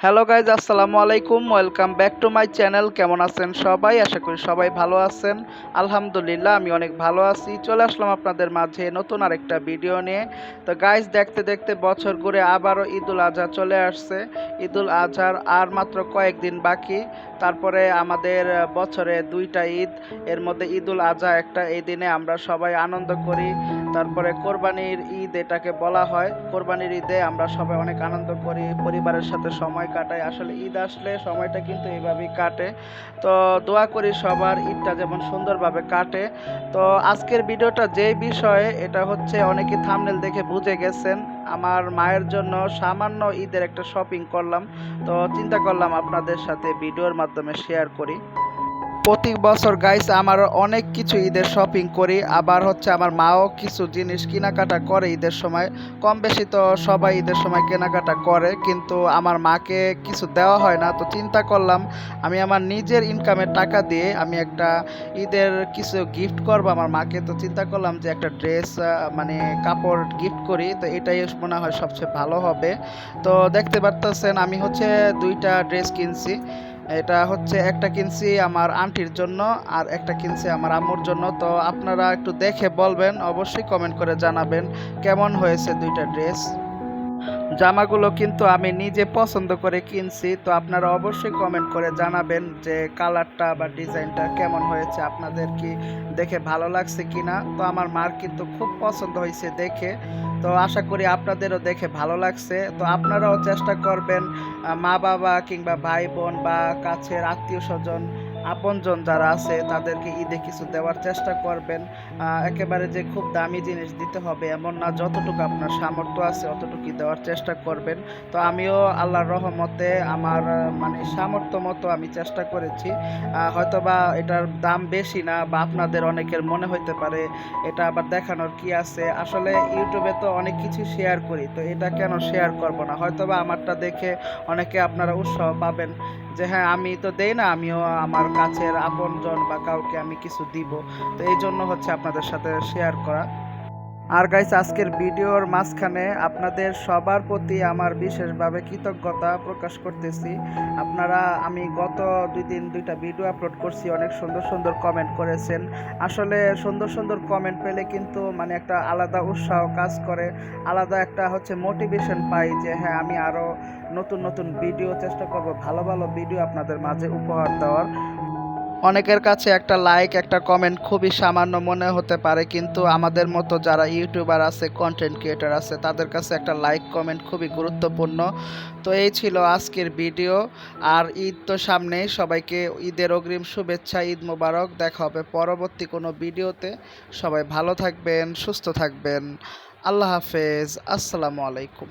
Hello guys, আসসালামু আলাইকুম। Welcome back to my channel. কেমন আছেন সবাই? আশা করি সবাই ভালো আছেন। আলহামদুলিল্লাহ, আমি অনেক ভালো আছি। চলে আসলাম আপনাদের মাঝে নতুন আরেকটা ভিডিও নিয়ে। তো গাইজ, দেখতে দেখতে বছর ঘুরে আবারও ঈদুল আজহা চলে আসছে। ঈদুল আজহার আর মাত্র কয়েকদিন বাকি। তারপরে আমাদের বছরে দুইটা ঈদ, এর মধ্যে ঈদুল আজহা একটা। এই দিনে আমরা সবাই আনন্দ করি। তারপরে কোরবানির ঈদ এটাকে বলা হয়। কোরবানির ঈদে আমরা সবাই অনেক আনন্দ করি, পরিবারের সাথে সময় কাটাই। আসলে ঈদ আসলে সময়টা কিন্তু এইভাবেই কাটে। তো দোয়া করি সবার ঈদটা যেমন সুন্দরভাবে কাটে। তো আজকের ভিডিওটা যে বিষয়ে, এটা হচ্ছে অনেকে থাম্বনেল দেখে বুঝে গেছেন। আমার মায়ের জন্য সামান্য ঈদের একটা শপিং করলাম। তো চিন্তা করলাম আপনাদের সাথে ভিডিওর মাধ্যমে শেয়ার করি। প্রতি বছর গাইস আমার অনেক কিছু ঈদের শপিং করি, আবার হচ্ছে আমার মাও কিছু জিনিস কেনাকাটা করে ঈদের সময়। কম বেশি তো সবাই ঈদের সময় কেনাকাটা করে, কিন্তু আমার মাকে কিছু দেওয়া হয় না। তো চিন্তা করলাম আমি আমার নিজের ইনকামের টাকা দিয়ে আমি একটা ঈদের কিছু গিফট করব আমার মাকে। তো চিন্তা করলাম যে একটা ড্রেস, মানে কাপড় গিফট করি, তো এটাই মনে হয় সবচেয়ে ভালো হবে। তো দেখতে পারতেছেন আমি হচ্ছে দুইটা ড্রেস কিনছি। এটা হচ্ছে একটা কিনছি আমার আন্টির জন্য, আর একটা কিনছি আমার আম্মুর জন্য। তো আপনারা একটু দেখে বলবেন, অবশ্যই কমেন্ট করে জানাবেন কেমন হয়েছে দুইটা ড্রেস। জামাগুলো কিন্তু আমি নিজে পছন্দ করে কিনছি। তো আপনারা অবশ্যই কমেন্ট করে জানাবেন যে কালারটা বা ডিজাইনটা কেমন হয়েছে, আপনাদের কি দেখে ভালো লাগছে কিনা। তো আমার মার কিন্তু খুব পছন্দ হয়েছে দেখে। তো আশা করি আপনাদেরও দেখে ভালো লাগছে। তো আপনারাও চেষ্টা করবেন মা বাবা কিংবা ভাই বোন বা কাছের আত্মীয় স্বজন, আপনজন যারা আছে তাদেরকে ঈদে কিছু দেওয়ার চেষ্টা করবেন। একেবারে যে খুব দামি জিনিস দিতে হবে এমন না, যতটুকু আপনার সামর্থ্য আছে অতটুকুই দেওয়ার চেষ্টা করবেন। তো আমিও আল্লাহর রহমতে আমার মানে সামর্থ্য মতো আমি চেষ্টা করেছি। হয়তোবা এটার দাম বেশি না, বা আপনাদের অনেকের মনে হইতে পারে এটা আবার দেখানোর কি আছে। আসলে ইউটিউবে তো অনেক কিছু শেয়ার করি, তো এটা কেন শেয়ার করব না? হয়তোবা আমারটা দেখে অনেকে আপনারা উৎসাহ পাবেন যে হ্যাঁ, আমি তো দেই না, আমিও আমার কাছের আপনজন বা কাউকে আমি কিছু দিব। তো এই জন্য হচ্ছে আপনাদের সাথে শেয়ার করা। আর গাইস, আজকের ভিডিওর মাঝখানে আপনাদের সবার প্রতি আমার বিশেষভাবে কৃতজ্ঞতা প্রকাশ করতেছি। আপনারা, আমি গত 2 দিন 2টা ভিডিও আপলোড করছি, অনেক সুন্দর সুন্দর কমেন্ট করেছেন। আসলে সুন্দর সুন্দর কমেন্ট পেলে কিন্তু মানে একটা আলাদা উৎসাহ কাজ করে, আলাদা একটা হচ্ছে মোটিভেশন পাই যে হ্যাঁ, আমি আরও নতুন নতুন ভিডিও চেষ্টা করব, ভালো ভালো ভিডিও আপনাদের মাঝে উপহার দেওয়ার। অনেকের কাছে একটা লাইক, একটা কমেন্ট খুবই সামান্য মনে হতে পারে, কিন্তু আমাদের মতো যারা ইউটিউবার আছে, কন্টেন্ট ক্রিয়েটার আছে, তাদের কাছে একটা লাইক কমেন্ট খুবই গুরুত্বপূর্ণ। তো এই ছিল আজকের ভিডিও। আর ঈদ তো সামনেই, সবাইকে ঈদের অগ্রিম শুভেচ্ছা, ঈদ মোবারক। দেখা হবে পরবর্তী কোনো ভিডিওতে। সবাই ভালো থাকবেন, সুস্থ থাকবেন। আল্লাহ হাফেজ, আসসালামু আলাইকুম।